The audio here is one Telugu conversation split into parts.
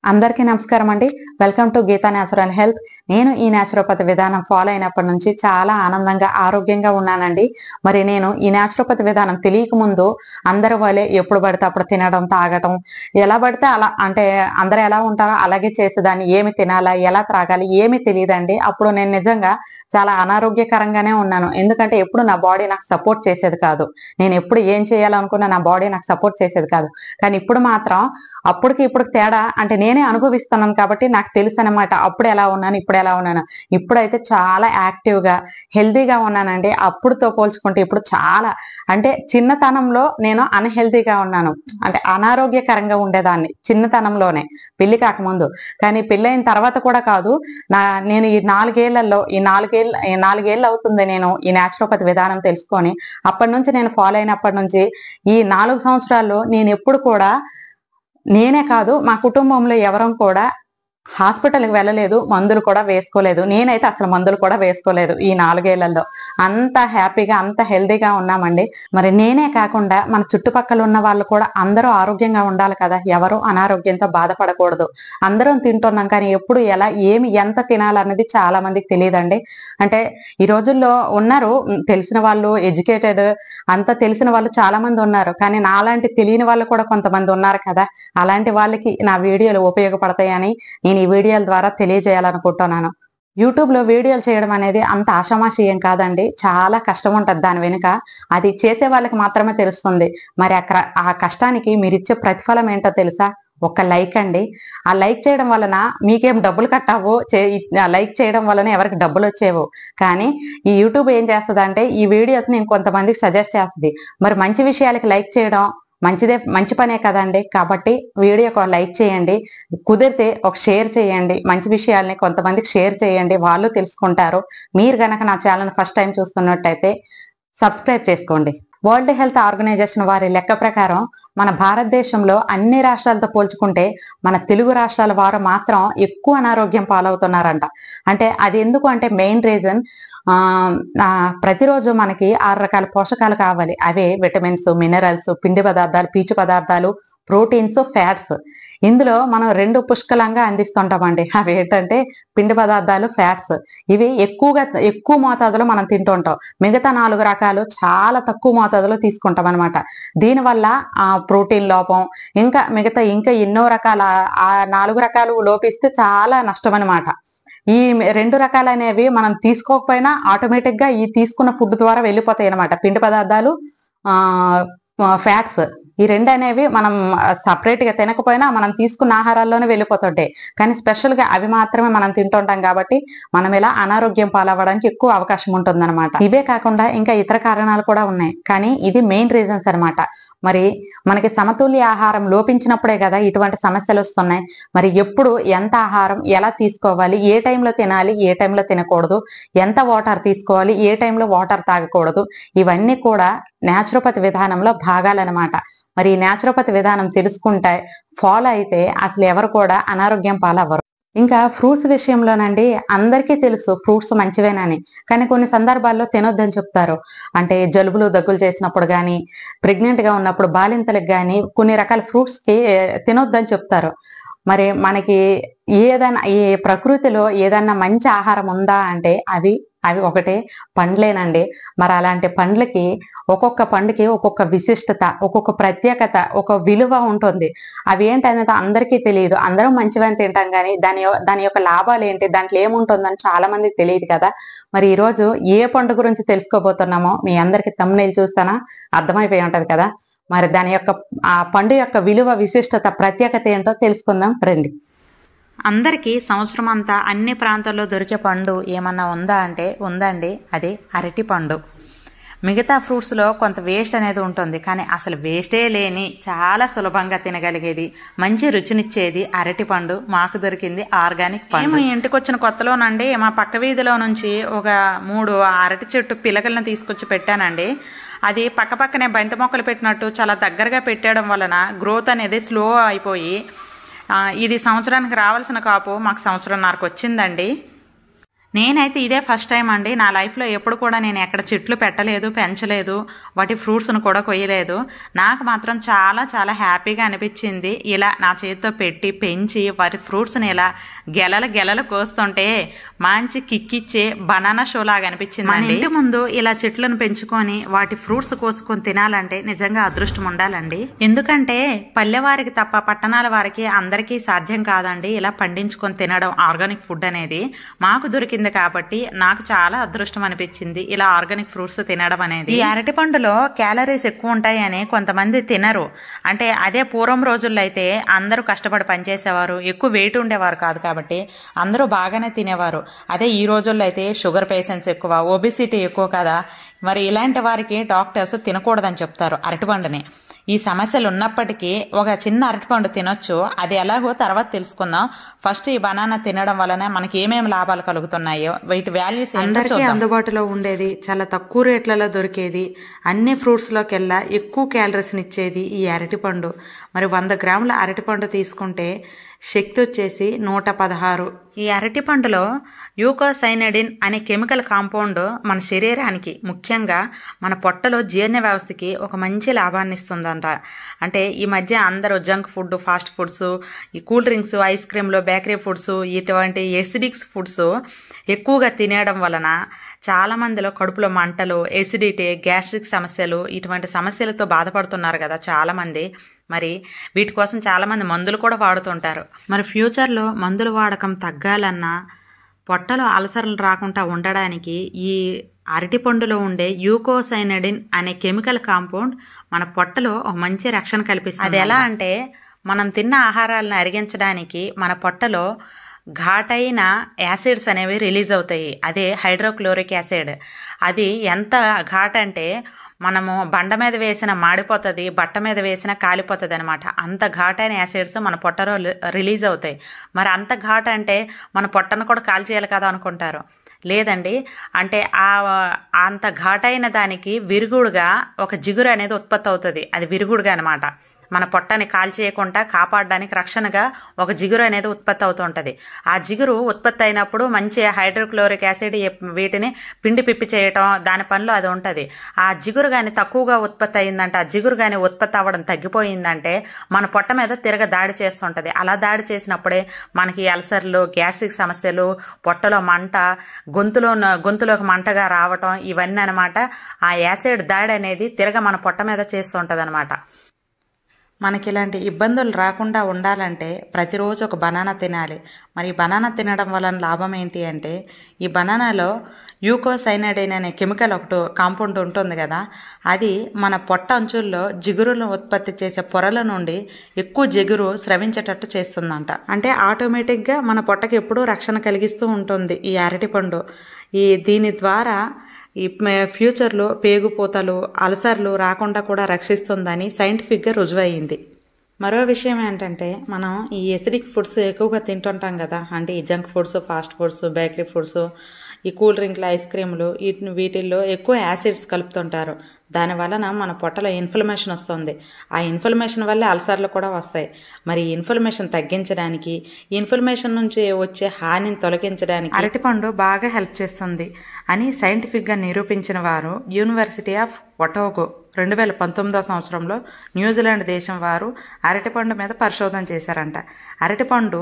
అందరికీ నమస్కారం అండి. Welcome to Geeta natural health. నేను ఈ న్యాచురోపతి విధానం ఫాలో అయినప్పటి నుంచి చాలా ఆనందంగా ఆరోగ్యంగా ఉన్నానండి. మరి నేను ఈ న్యాచురోపతి విధానం తెలియక ముందు అందరి వలె ఎప్పుడు పడితే అప్పుడు తినడం, తాగటం, ఎలా పడితే అలా, అంటే అందరూ ఎలా ఉంటారో అలాగే చేసేదాన్ని. ఏమి తినాలా, ఎలా త్రాగాలి ఏమీ తెలియదండి. అప్పుడు నేను నిజంగా చాలా అనారోగ్యకరంగానే ఉన్నాను. ఎందుకంటే ఎప్పుడు నా బాడీ నాకు సపోర్ట్ చేసేది కాదు. నేను ఎప్పుడు ఏం చేయాలనుకున్నా నా బాడీ నాకు సపోర్ట్ చేసేది కాదు. కానీ ఇప్పుడు మాత్రం అప్పటికి ఇప్పుడు తేడా అంటే నేనే అనుభవిస్తున్నాను కాబట్టి నాకు తెలుసు అనమాట. అప్పుడు ఎలా ఉన్నాను, ఇప్పుడు ఎలా ఉన్నాను. ఇప్పుడైతే చాలా యాక్టివ్ గా హెల్దీగా ఉన్నానండి. అప్పుడుతో పోల్చుకుంటే ఇప్పుడు చాలా, అంటే చిన్నతనంలో నేను అన్హెల్దీగా ఉన్నాను, అంటే అనారోగ్యకరంగా ఉండేదాన్ని చిన్నతనంలోనే, పెళ్లి కాకముందు. కానీ పెళ్ళైన తర్వాత కూడా కాదు. నేను ఈ నాలుగేళ్ళు అవుతుంది నేను ఈ న్యాచురోపతి విధానం తెలుసుకొని. అప్పటి నుంచి నేను ఫాలో అయినప్పటి నుంచి ఈ 4 సంవత్సరాల్లో నేను ఎప్పుడు కూడా, నేనే కాదు మా కుటుంబంలో ఎవరం కూడా హాస్పిటల్‌కి వెళ్ళలేదు. మందులు కూడా వేసుకోలేదు. నేనైతే అసలు మందులు కూడా వేసుకోలేదు ఈ 4 ఏళ్లలో. అంత హ్యాపీగా, అంత హెల్తీగా ఉన్నామండి. మరి నేనే కాకుండా మన చుట్టుపక్కల ఉన్న వాళ్ళు కూడా అందరూ ఆరోగ్యంగా ఉండాలి కదా! ఎవరు అనారోగ్యంతో బాధపడకూడదు. అందరం తింటున్నాం కానీ ఎప్పుడు ఎలా, ఎంత తినాలన్నది చాలా మందికి తెలీదండి. అంటే ఈ రోజుల్లో ఉన్నారు తెలిసిన వాళ్ళు, ఎడ్యుకేటెడ్, అంతా తెలిసిన వాళ్ళు చాలా మంది ఉన్నారు. కానీ నాలాంటి తెలియని వాళ్ళు కూడా కొంతమంది ఉన్నారు కదా! అలాంటి వాళ్ళకి నా వీడియోలు ఉపయోగపడతాయని నేను ఈ వీడియోల ద్వారా తెలియజేయాలనుకుంటున్నాను. యూట్యూబ్ లో వీడియోలు చేయడం అనేది అంత ఆషామాషి ఏం కాదండి. చాలా కష్టం ఉంటది దాని వెనుక. అది చేసే వాళ్ళకి మాత్రమే తెలుస్తుంది. మరి ఆ కష్టానికి మీరిచ్చే ప్రతిఫలం ఏంటో తెలుసా? ఒక లైక్ అండి. ఆ లైక్ చేయడం వలన మీకేం డబ్బులు కట్టవు. లైక్ చేయడం వలన ఎవరికి డబ్బులు వచ్చేవు. కానీ ఈ యూట్యూబ్ ఏం చేస్తదంటే ఈ వీడియోస్ నేను కొంతమందికి సజెస్ట్ చేస్తుంది. మరి మంచి విషయాలకి లైక్ చేయడం మంచి పనే కదండి. కాబట్టి వీడియోకి ఒక లైక్ చేయండి. కుదిరితే ఒక షేర్ చేయండి. మంచి విషయాల్ని కొంతమందికి షేర్ చేయండి. వాళ్ళు తెలుసుకుంటారు. మీరు గనక నా ఛానల్ ఫస్ట్ టైం చూస్తున్నట్టయితే సబ్స్క్రైబ్ చేసుకోండి. వరల్డ్ హెల్త్ ఆర్గనైజేషన్ వారి లెక్క ప్రకారం మన భారతదేశంలో అన్ని రాష్ట్రాలతో పోల్చుకుంటే మన తెలుగు రాష్ట్రాల వారు మాత్రం ఎక్కువ అనారోగ్యం పాలవుతున్నారంట. అంటే అది ఎందుకు అంటే మెయిన్ రీజన్, ప్రతిరోజు మనకి 6 రకాల పోషకాలు కావాలి. అవే విటమిన్స్, మినరల్స్, పిండి పదార్థాలు, పీచు పదార్థాలు, ప్రోటీన్స్, ఫ్యాట్స్. ఇందులో మనం 2 పుష్కలంగా అందిస్తుంటామండి. అవి ఏంటంటే పిండి పదార్థాలు, ఫ్యాట్స్. ఇవి ఎక్కువ మోతాదులో మనం తింటుంటాం. మిగతా 4 రకాలు చాలా తక్కువ మోతాదులో తీసుకుంటాం అనమాట. దీనివల్ల ప్రోటీన్ లోపం, ఇంకా ఎన్నో రకాల, ఆ 4 రకాలు లోపిస్తే చాలా నష్టం అనమాట. ఈ 2 రకాలు అనేవి మనం తీసుకోకపోయినా ఆటోమేటిక్ గా ఈ తీసుకున్న ఫుడ్ ద్వారా వెళ్ళిపోతాయి అనమాట. పిండి పదార్థాలు, ఆ ఫ్యాట్స్. ఈ 2 అనేవి మనం సపరేట్ గా తినకపోయినా మనం తీసుకున్న ఆహారాల్లోనే వెళ్ళిపోతుంటాయి. కానీ స్పెషల్ గా అవి మాత్రమే మనం తింటుంటాం కాబట్టి మనం ఇలా అనారోగ్యం పాలవ్వడానికి ఎక్కువ అవకాశం ఉంటుందన్నమాట. ఇవే కాకుండా ఇంకా ఇతర కారణాలు కూడా ఉన్నాయి. కానీ ఇది మెయిన్ రీజన్స్ అనమాట. మరి మనకి సమతుల్య ఆహారం లోపించినప్పుడే కదా ఇటువంటి సమస్యలు వస్తున్నాయి. మరి ఎప్పుడు ఎంత ఆహారం ఎలా తీసుకోవాలి, ఏ టైంలో తినాలి, ఏ టైంలో తినకూడదు, ఎంత వాటర్ తీసుకోవాలి, ఏ టైంలో వాటర్ తాగకూడదు, ఇవన్నీ కూడా న్యాచురోపతి విధానంలో భాగాలన్నమాట. మరి ఈ న్యాచురోపతి విధానం తెలుసుకుంటే, ఫాలో అయితే అసలు ఎవరు కూడా అనారోగ్యం పాలవ్వరు. ఇంకా ఫ్రూట్స్ విషయంలోనండి, అందరికీ తెలుసు ఫ్రూట్స్ మంచివేనని. కానీ కొన్ని సందర్భాల్లో తినొద్దని చెప్తారు. అంటే జలుబులు, దగ్గులు చేసినప్పుడు గాని, ప్రెగ్నెంట్ గా ఉన్నప్పుడు బాలింతలకు గాని కొన్ని రకాల ఫ్రూట్స్ కి తినొద్దని చెప్తారు. మరి మనకి ఏదైనా ఈ ప్రకృతిలో ఏదన్నా మంచి ఆహారం ఉందా అంటే అవి ఒకటే పండ్లేనండి. మరి అలాంటి పండ్లకి, ఒక్కొక్క పండుకి ఒక్కొక్క విశిష్టత, ఒక్కొక్క ప్రత్యేకత, ఒక విలువ ఉంటుంది. అవి ఏంటనేది అందరికీ తెలియదు. అందరం మంచివని తింటాం కానీ దాని యొక్క లాభాలు ఏంటి, దాంట్లో ఏముంటుందని చాలా మందికి తెలియదు కదా. మరి ఈ రోజు ఏ పండు గురించి తెలుసుకోబోతున్నామో మీ అందరికి థంబ్నెయిల్ చూస్తానా అర్థమైపోయి ఉంటది కదా. మరి ఆ పండు యొక్క విలువ, విశిష్టత, ప్రత్యేకత ఏంటో తెలుసుకుందాం రండి. అందరికీ సంవత్సరం అంతా అన్ని ప్రాంతాల్లో దొరికే పండు ఏమన్నా ఉందా అంటే ఉందండి, అది అరటి పండు. మిగతా ఫ్రూట్స్లో కొంత వేస్ట్ అనేది ఉంటుంది, కానీ అసలు వేస్టే లేని చాలా సులభంగా తినగలిగేది, మంచి రుచినిచ్చేది అరటి పండు. మాకు దొరికింది ఆర్గానిక్ పండు. మేము ఇంటికి వచ్చిన కొత్తలోనండి మా పక్క వీధిలో నుంచి ఒక 3 అరటి చెట్టు పిలకలను తీసుకొచ్చి పెట్టానండి. అది పక్కనే బంతి మొక్కలు పెట్టినట్టు చాలా దగ్గరగా పెట్టడం వలన గ్రోత్ అనేది స్లో అయిపోయి ఇది సంవత్సరానికి రావాల్సిన కాపు మాకు సంవత్సరంన్నరకు వచ్చిందండి. నేనైతే ఇదే ఫస్ట్ టైం అండి నా లైఫ్లో. ఎప్పుడు కూడా నేను ఎక్కడ చెట్లు పెట్టలేదు, పెంచలేదు, వాటి ఫ్రూట్స్ను కూడా కొయ్యలేదు. నాకు మాత్రం చాలా చాలా హ్యాపీగా అనిపించింది ఇలా నా చేతితో పెట్టి పెంచి వాటి ఫ్రూట్స్ని ఇలా గెలలు కోస్తుంటే మంచి కిక్కిచ్చే బనానా షో లాగా అనిపించింది. మన ఇంటి ముందు ఇలా చెట్లను పెంచుకొని వాటి ఫ్రూట్స్ కోసుకొని తినాలంటే నిజంగా అదృష్టం ఉండాలండి. ఎందుకంటే పల్లెవారికి తప్ప పట్టణాల వారికి అందరికీ సాధ్యం కాదండి ఇలా పండించుకొని తినడం, ఆర్గానిక్ ఫుడ్ అనేది. మాకు దొరికింది కాబట్టి నాకు చాలా అదృష్టం అనిపించింది ఇలా ఆర్గానిక్ ఫ్రూట్స్ తినడం అనేది. ఈ అరటి పండులో క్యాలరీస్ ఎక్కువ ఉంటాయని కొంతమంది తినరు. అంటే అదే పూర్వం రోజుల్లో అయితే అందరూ కష్టపడి పనిచేసేవారు, ఎక్కువ వెయిట్ ఉండేవారు కాదు కాబట్టి అందరూ బాగానే తినేవారు. అదే ఈ రోజుల్లో అయితే షుగర్ పేషెంట్స్ ఎక్కువ, ఒబిసిటీ ఎక్కువ కదా, మరి ఇలాంటి వారికి డాక్టర్స్ తినకూడదని చెప్తారు అరటిపండుని. ఈ సమస్యలు ఉన్నప్పటికీ ఒక చిన్న అరటిపండు తినొచ్చు, అది ఎలాగో తర్వాత తెలుసుకుందాం. ఫస్ట్ ఈ బనానా తినడం వలన మనకి ఏమేమి లాభాలు కలుగుతున్నాయో, వీటి వాల్యూస్ అందరికీ అందుబాటులో ఉండేది, చాలా తక్కువ రేట్లలో దొరికేది, అన్ని ఫ్రూట్స్లోకెల్లా ఎక్కువ క్యాలరీస్ని ఇచ్చేది ఈ అరటిపండు. మరి 100 గ్రాముల అరటిపండు తీసుకుంటే శక్తి వచ్చేసి 116. ఈ అరటిపండులో యూకోసైనడిన్ అనే కెమికల్ కాంపౌండ్ మన శరీరానికి, ముఖ్యంగా మన పొట్టలో జీర్ణ వ్యవస్థకి ఒక మంచి లాభాన్ని ఇస్తుందంట. అంటే ఈ మధ్య అందరూ జంక్ ఫుడ్, ఫాస్ట్ ఫుడ్స్, ఈ కూల్ డ్రింక్స్, ఐస్ క్రీమ్లు, బేకరీ ఫుడ్స్, ఇటువంటి ఎసిడిక్స్ ఫుడ్స్ ఎక్కువగా తినేయడం వలన చాలా మందిలో కడుపులో మంటలు, ఎసిడిటీ, గ్యాస్ట్రిక్ సమస్యలు, ఇటువంటి సమస్యలతో బాధపడుతున్నారు కదా చాలామంది. మరి వీటి కోసం చాలామంది మందులు కూడా వాడుతుంటారు. మరి ఫ్యూచర్లో మందుల వాడకం తగ్గాలన్నా, పొట్టలో అల్సర్లు రాకుండా ఉండడానికి ఈ అరటిపండులో ఉండే యూకోసైనడిన్ అనే కెమికల్ కాంపౌండ్ మన పొట్టలో ఒక మంచి రక్షణ కల్పిస్తుంది. అది ఎలా అంటే, మనం తిన్న ఆహారాలను అరిగించడానికి మన పొట్టలో ఘాటైన యాసిడ్స్ అనేవి రిలీజ్ అవుతాయి. అదే హైడ్రోక్లోరిక్ యాసిడ్. అది ఎంత ఘాట్ అంటే మనము బండ మీద వేసిన మాడిపోతుంది, బట్ట మీద వేసిన కాలిపోతుంది అనమాట. అంత ఘాటైన యాసిడ్స్ మన పొట్టలో రిలీజ్ అవుతాయి. మరి అంత ఘాట్ అంటే మన పొట్టను కూడా కాల్చేయాలి కదా అనుకుంటారు. లేదండి, అంటే అంత ఘాటైన దానికి విరుగుడుగా ఒక జిగురు అనేది ఉత్పత్తి అవుతుంది. అది విరుగుడుగా అనమాట. మన పొట్టని కాల్చేయకుండా కాపాడడానికి రక్షణగా ఒక జిగురు అనేది ఉత్పత్తి అవుతూ ఉంటుంది. ఆ జిగురు ఉత్పత్తి అయినప్పుడు మంచి హైడ్రోక్లోరిక్ యాసిడ్ వీటిని పిండి పిప్పి చేయటం, దాని పనిలో అది ఉంటుంది. ఆ జిగురు కానీ తక్కువగా ఉత్పత్తి అయిందంటే, ఆ జిగురు కానీ ఉత్పత్తి అవ్వడం తగ్గిపోయిందంటే మన పొట్ట మీద తిరగ దాడి చేస్తుంటుంది. అలా దాడి చేసినప్పుడే మనకి అల్సర్లు, గ్యాస్ట్రిక్ సమస్యలు, పొట్టలో మంట, గొంతులోకి మంటగా రావటం, ఇవన్నీ అనమాట. ఆ యాసిడ్ దాడి అనేది తిరగ మన పొట్ట మీద చేస్తుంటుంది అనమాట. మనకి ఇలాంటి ఇబ్బందులు రాకుండా ఉండాలంటే ప్రతిరోజు ఒక బనానా తినాలి. మరి బనానా తినడం వలన లాభం ఏంటి అంటే, ఈ బనానాలో యూకోసైనడిన్ అనే కెమికల్ కాంపౌండ్ ఉంటుంది కదా, అది మన పొట్ట అంచుల్లో జిగురులను ఉత్పత్తి చేసే పొరల నుండి ఎక్కువ జిగురు స్రవించేటట్టు చేస్తుందంట. అంటే ఆటోమేటిక్గా మన పొట్టకి ఎప్పుడూ రక్షణ కలిగిస్తూ ఉంటుంది ఈ అరటిపండు. దీని ద్వారా ఈ ఫ్యూచర్లో పేగుపోతలు, అల్సర్లు రాకుండా కూడా రక్షిస్తుందని సైంటిఫిక్గా రుజువయింది. మరో విషయం ఏంటంటే, మనం ఈ ఎసిడిక్ ఫుడ్స్ ఎక్కువగా తింటుంటాం కదా, అంటే ఈ junk foods, fast foods, bakery foods, ఈ కూల్ డ్రింక్లు, ఐస్ క్రీములు, వీటిల్లో ఎక్కువ యాసిడ్స్ కలుపుతుంటారు. దాని వలన మన పొట్టలో ఇన్ఫ్లమేషన్ వస్తుంది. ఆ ఇన్ఫ్లమేషన్ వల్ల అల్సర్లు కూడా వస్తాయి. మరి ఈ ఇన్ఫ్లమేషన్ తగ్గించడానికి, ఈ ఇన్ఫ్లమేషన్ నుంచి వచ్చే హానిని తొలగించడానికి అరటిపండు బాగా హెల్ప్ చేస్తుంది అని సైంటిఫిక్గా నిరూపించిన వారు యూనివర్సిటీ ఆఫ్ ఒటాగో 2019 సంవత్సరంలో న్యూజిలాండ్ దేశం వారు అరటిపండు మీద పరిశోధన చేశారంట. అరటిపండు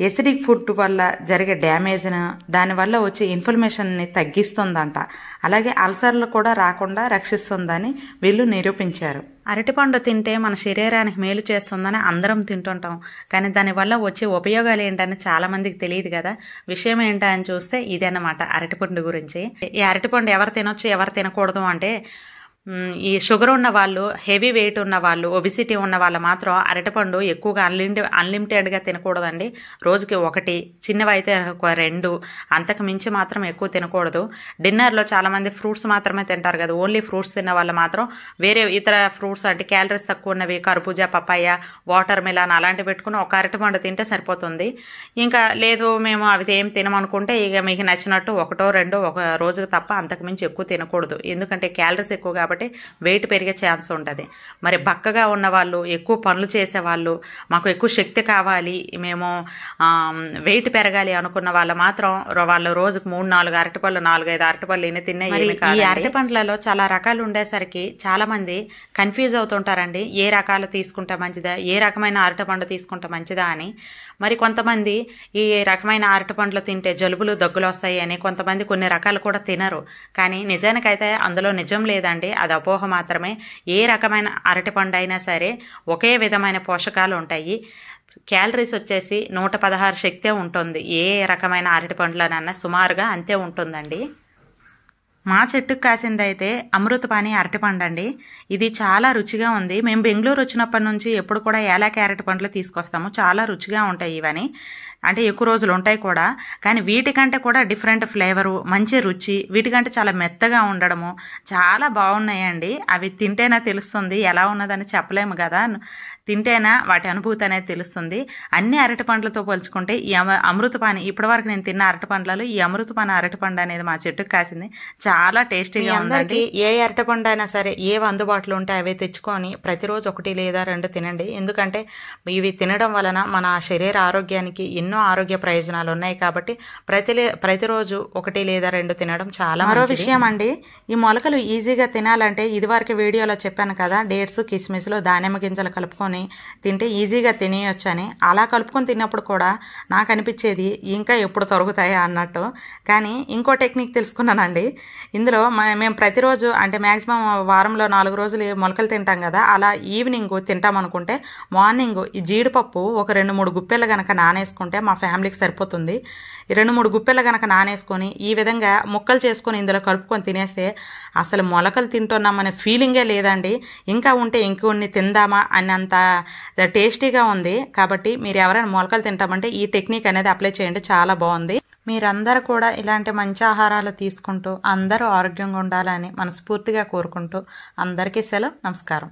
ఎసిడిక్ ఫుడ్ వల్ల జరిగే డ్యామేజ్ను, దానివల్ల వచ్చే ఇన్ఫ్లమేషన్ని తగ్గిస్తుందంట. అలాగే అల్సర్లు కూడా రాకుండా రక్షిస్తుందని వీళ్ళు నిరూపించారు. అరటిపండు తింటే మన శరీరానికి మేలు చేస్తుందని అందరం తింటుంటాం, కానీ దానివల్ల వచ్చే ఉపయోగాలు ఏంటని చాలా మందికి తెలియదు కదా. విషయం ఏంటని చూస్తే ఇదన్నమాట అరటిపండు గురించి. ఈ అరటిపండు ఎవరు తినొచ్చు, ఎవరు తినకూడదు అంటే, ఈ షుగర్ ఉన్న వాళ్ళు, హెవీ వెయిట్ ఉన్న వాళ్ళు, ఒబిసిటీ ఉన్న వాళ్ళు మాత్రం అరటిపండు ఎక్కువగా అన్లిమిటెడ్గా తినకూడదండి. రోజుకి 1, చిన్నవైతే 2, అంతకు మించి మాత్రం ఎక్కువ తినకూడదు. డిన్నర్లో చాలామంది ఫ్రూట్స్ మాత్రమే తింటారు కదా, ఓన్లీ ఫ్రూట్స్ తిన్న వాళ్ళు మాత్రం వేరే ఇతర ఫ్రూట్స్ అంటే క్యాలరీస్ తక్కువ ఉన్నవి, కర్బూజా, పపాయ, వాటర్ మిలాన్ అలాంటివి పెట్టుకుని ఒక అరటిపండు తింటే సరిపోతుంది. ఇంకా లేదు మేము అవి ఏం తినమనుకుంటే ఇక మీకు నచ్చినట్టు 1, 2 ఒక రోజుకు తప్ప అంతకు మించి ఎక్కువ తినకూడదు. ఎందుకంటే క్యాలరీస్ ఎక్కువ కాబట్టి కాబట్టి వెయిట్ పెరిగే ఛాన్స్ ఉంటుంది. మరి బక్కగా ఉన్న వాళ్ళు, ఎక్కువ పనులు చేసేవాళ్ళు, మాకు ఎక్కువ శక్తి కావాలి, మేము వెయిట్ పెరగాలి అనుకున్న వాళ్ళు మాత్రం వాళ్ళు రోజుకు 3-4 అరటిపళ్ళు, 4-5 అరటిపళ్ళు ఎన్ని తిన్నా ఏమి కాదు. ఈ అరటి పండ్లలో చాలా రకాలు ఉండేసరికి చాలా మంది కన్ఫ్యూజ్ అవుతుంటారండి, ఏ రకాలు తీసుకుంటే మంచిదా, ఏ రకమైన అరటిపండు తీసుకుంటే మంచిదా అని. మరి కొంతమంది ఈ రకమైన అరటిపండ్లు తింటే జలుబులు, దగ్గులు వస్తాయి అని కొంతమంది కొన్ని రకాలు కూడా తినరు. కానీ నిజానికైతే అందులో నిజం లేదండి, అది అపోహ మాత్రమే. ఏ రకమైన అరటిపండు అయినా సరే ఒకే విధమైన పోషకాలు ఉంటాయి. క్యాలరీస్ వచ్చేసి 116 శక్తే ఉంటుంది. ఏ రకమైన అరటి పండ్లనన్నా సుమారుగా అంతే ఉంటుందండి. మా చెట్టుకు కాసిందైతే అమృతపాణి అరటిపండు అండి. ఇది చాలా రుచిగా ఉంది. మేము బెంగళూరు వచ్చినప్పటి నుంచి ఎప్పుడు కూడా ఏలాకి అరటి పండ్లు తీసుకొస్తాము. చాలా రుచిగా ఉంటాయి ఇవని, అంటే ఎక్కువ రోజులు ఉంటాయి కూడా. కానీ వీటికంటే కూడా డిఫరెంట్ ఫ్లేవరు, మంచి రుచి, వీటికంటే చాలా మెత్తగా ఉండడము చాలా బాగున్నాయండి. అవి తింటేనే తెలుస్తుంది, ఎలా ఉన్నదని చెప్పలేము కదా, తింటేనా వాటి అనుభూతి అనేది తెలుస్తుంది. అన్ని అరటి పండ్లతో పోల్చుకుంటే ఈ అమృతపాణి ఇప్పటివరకు నేను తిన్న అరటి పండ్లలో ఈ అమృతపాణి అరటిపండు అనేది మా చెట్టుకు కాసింది. చాలా టేస్టీగా ఉందండి. ఏ అరటిపండు అయినా సరే ఏవి అందుబాటులో ఉంటే అవే తెచ్చుకొని ప్రతిరోజు 1 లేదా 2 తినండి. ఎందుకంటే ఇవి తినడం వలన మన శరీర ఆరోగ్యానికి ఎన్నో ఆరోగ్య ప్రయోజనాలు ఉన్నాయి కాబట్టి ప్రతిరోజు 1 లేదా 2 తినడం చాలా. మరో విషయం అండి, ఈ మొలకలు ఈజీగా తినాలంటే ఇదివరకు వీడియోలో చెప్పాను కదా, డేట్స్, కిస్మిస్లో దానిమ్మ గింజలు కలుపుకొని తింటే ఈజీగా తినేయొచ్చని. అలా కలుపుకొని తిన్నప్పుడు కూడా నాకు అనిపించేది ఇంకా ఎప్పుడు తొరుగుతాయా అన్నట్టు. కానీ ఇంకో టెక్నిక్ తెలుసుకున్నానండి. ఇందులో మేము ప్రతిరోజు అంటే మ్యాక్సిమం వారంలో 4 రోజులు మొలకలు తింటాం కదా, అలా ఈవినింగ్ తింటామనుకుంటే మార్నింగ్ ఈ జీడిపప్పు ఒక 2-3 గుప్పెలు కనుక నానేసుకుంటే మా ఫ్యామిలీకి సరిపోతుంది. 2-3 గుప్పెలు కనుక నానేసుకొని ఈ విధంగా ముక్కలు చేసుకొని ఇందులో కలుపుకొని తినేస్తే అసలు మొలకలు తింటున్నామనే ఫీలింగే లేదండి. ఇంకా ఉంటే ఇంకొన్ని తిందామా అన్నంత టేస్టీగా ఉంది. కాబట్టి మీరు ఎవరైనా మొలకలు తింటామంటే ఈ టెక్నిక్ అనేది అప్లై చేయండి, చాలా బాగుంది. మీరందరూ కూడా ఇలాంటి మంచి ఆహారాలు తీసుకుంటూ అందరూ ఆరోగ్యంగా ఉండాలని మనస్ఫూర్తిగా కోరుకుంటూ అందరికీ సెలవు. నమస్కారం.